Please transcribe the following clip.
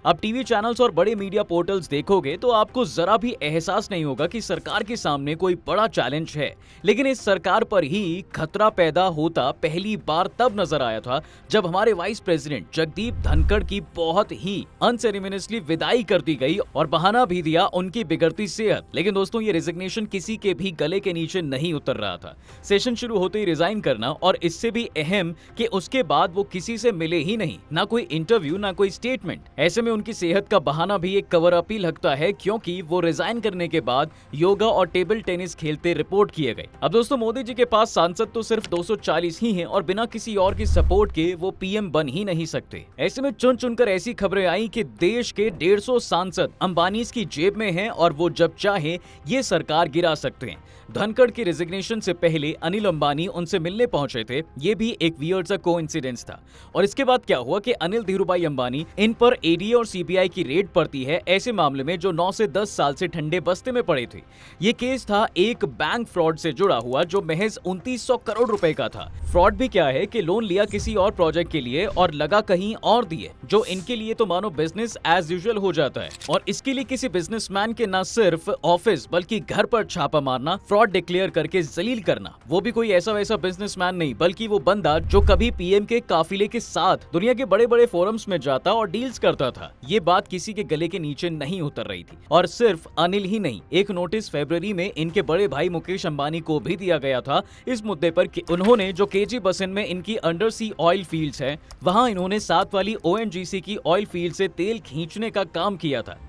अब TV channels और बड़े मीडिया पोर्टल्स देखोगे तो आपको जरा भी एहसास नहीं होगा कि सरकार के सामने कोई बड़ा चैलेंज है, लेकिन इस सरकार पर ही खतरा पैदा होता पहली बार तब नजर आया था जब हमारे वाइस प्रेसिडेंट जगदीप धनखड़ की बहुत ही अनसेरेमनियसली विदाई कर दी गई और बहाना भी दिया उनकी बिगड़ती सेहत। लेकिन दोस्तों, ये रिजिग्नेशन किसी के भी गले के नीचे नहीं उतर रहा था। सेशन शुरू होते ही रिजाइन करना, और इससे भी अहम कि उसके बाद वो किसी से मिले ही नहीं, ना कोई इंटरव्यू ना कोई स्टेटमेंट। ऐसे में उनकी सेहत का बहाना भी एक कवर अप ही लगता है, क्योंकि वो रिजाइन करने के बाद योगा और टेबल टेनिस खेलते रिपोर्ट किए गए। अब दोस्तों, मोदी जी के पास सांसद तो सिर्फ 240 ही हैं और बिना किसी और की सपोर्ट के वो पीएम बन ही नहीं सकते। ऐसे में चुन चुनकर ऐसी खबरें आई कि देश के 150 सांसद अंबानी की जेब में हैं और वो जब चाहे ये सरकार गिरा सकते हैं। धनखड़ की रिजिग्नेशन से पहले अनिल अंबानी उनसे मिलने पहुंचे थे, ये भी एक वियर्ड सा कोइंसिडेंस था। और इसके बाद क्या हुआ कि अनिल धीरूभाई अंबानी इन पर ईडी और सीबीआई की रेड पड़ती है, ऐसे मामले में जो 9 से 10 साल से ठंडे बस्ते में पड़े थे। ये केस था एक बैंक फ्रॉड से जुड़ा हुआ जो महज 2900 करोड़ रुपए का था। फ्रॉड भी क्या है कि लोन लिया किसी और प्रोजेक्ट के लिए और लगा कहीं और दिए, जो इनके लिए तो मानो बिजनेस एज यूजुअल हो जाता है। और इसके लिए किसी बिजनेसमैन के न सिर्फ ऑफिस बल्कि घर पर छापा मारना, फ्रॉड डिक्लेयर करके जलील करना। वो भी कोई ऐसा वैसा बिजनेसमैन नहीं, बल्कि वो बंदा जो कभी पीएम के काफिले के साथ दुनिया के बड़े बड़े फोरम्स में जाता और डील्स करता था। ये बात किसी के गले के नीचे नहीं उतर रही थी। और सिर्फ अनिल ही नहीं, एक नोटिस फरवरी में इनके बड़े भाई मुकेश अंबानी को भी दिया गया था इस मुद्दे पर कि उन्होंने जो केजी बसन में इनकी अंडर सी ऑयल फील्ड्स है, वहां इन्होंने साथ वाली ओएनजीसी की ऑयल फील्ड से तेल खींचने का काम किया था।